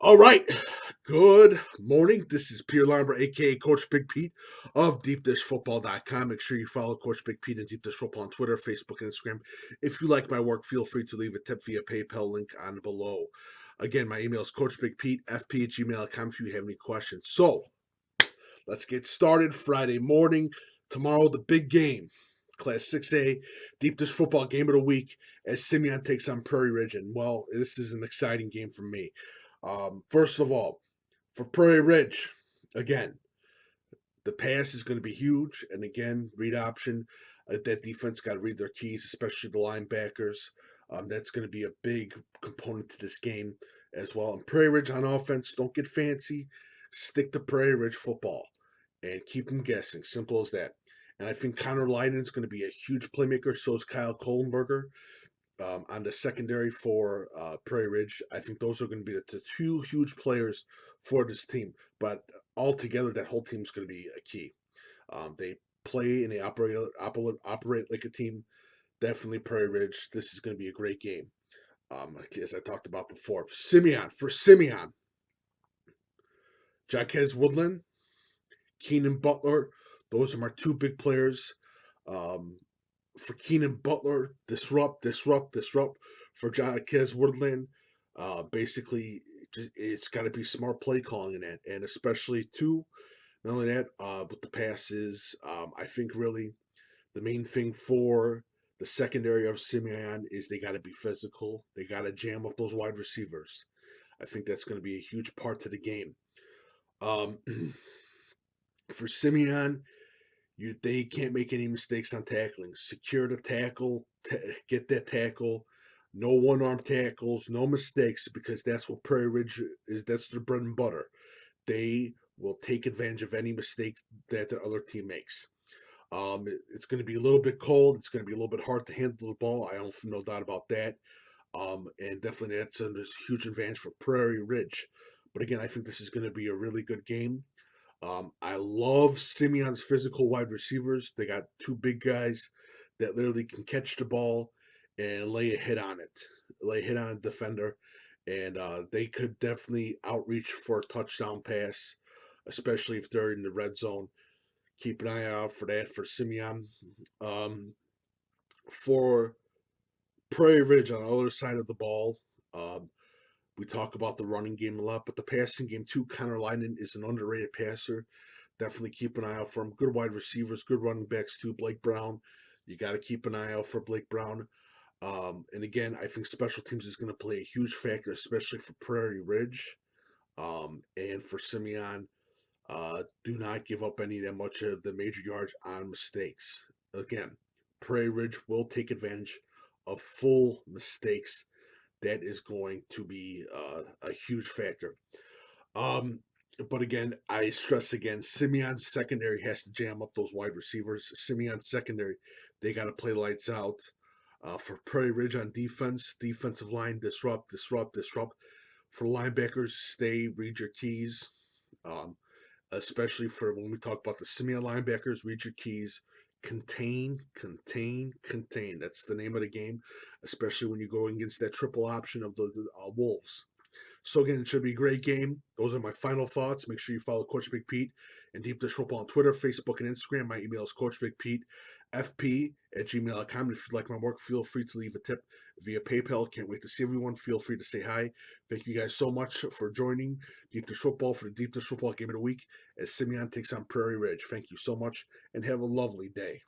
All right. Good morning. This is Pierre Lambert, aka Coach Big Pete of DeepDishFootball.com. Make sure you follow Coach Big Pete and Deep Dish Football on Twitter, Facebook, and Instagram. If you like my work, feel free to leave a tip via PayPal link on below. Again, my email is CoachBigPete, fp@gmail.com if you have any questions. So let's get started. Friday morning. Tomorrow, the big game. Class 6A, Deep Dish Football game of the week as Simeon takes on Prairie Ridge. And, well, this is an exciting game for me. First of all, for Prairie Ridge, again, the pass is going to be huge. And again, read option. That defense got to read their keys, especially the linebackers. That's going to be a big component to this game as well. And Prairie Ridge on offense, don't get fancy. Stick to Prairie Ridge football and keep them guessing. Simple as that. And I think Connor Lydon is going to be a huge playmaker. So is Kyle Kohlenberger. On the secondary for Prairie Ridge. I think those are going to be the two huge players for this team. But altogether, that whole team is going to be a key. They play and they operate like a team. Definitely Prairie Ridge. This is going to be a great game. As I talked about before. Simeon, Jaquez Woodland, Keenan Butler. Those are my two big players. For Keenan Butler, disrupt. For Jaquez Woodland, basically, it's got to be smart play calling in that, and especially too, not only that, with the passes, I think really the main thing for the secondary of Simeon is they got to be physical. They got to jam up those wide receivers. I think that's going to be a huge part to the game. For Simeon, they can't make any mistakes on tackling. Secure the tackle, get that tackle. No one-arm tackles, no mistakes, because that's what Prairie Ridge is. That's their bread and butter. They will take advantage of any mistake that the other team makes. It's going to be a little bit cold. It's going to be a little bit hard to handle the ball. I don't no doubt about that. And definitely that's a huge advantage for Prairie Ridge. But again, I think this is going to be a really good game. I love Simeon's physical wide receivers. They got two big guys that literally can catch the ball and lay a hit on it, lay a hit on a defender. And they could definitely outreach for a touchdown pass, especially if they're in the red zone. Keep an eye out for that for Simeon. For Prairie Ridge on the other side of the ball, we talk about the running game a lot, but the passing game too. Connor Lydon is an underrated passer. Definitely keep an eye out for him. Good wide receivers, good running backs too. Blake Brown, you got to keep an eye out for Blake Brown. And again, I think special teams is going to play a huge factor, especially for Prairie Ridge and for Simeon. Do not give up any that much of the major yards on mistakes. Again, Prairie Ridge will take advantage of full mistakes. That is going to be a huge factor. Um, but again, I stress again, Simeon's secondary has to jam up those wide receivers. Simeon's secondary, they got to play lights out. For Prairie Ridge on defense, defensive line, disrupt. For linebackers, stay, read your keys. Especially for when we talk about the Simeon linebackers, read your keys. Contain. That's the name of the game, especially when you go against that triple option of the Wolves. So again, it should be a great game. Those are my final thoughts. Make sure you follow Coach Big Pete and Deep Dish Football on Twitter, Facebook, and Instagram. My email is CoachBigPete, fp@gmail.com. If you'd like my work, feel free to leave a tip via PayPal. Can't wait to see everyone. Feel free to say hi. Thank you guys so much for joining Deep Dish Football for the Deep Dish Football Game of the Week as Simeon takes on Prairie Ridge. Thank you so much and have a lovely day.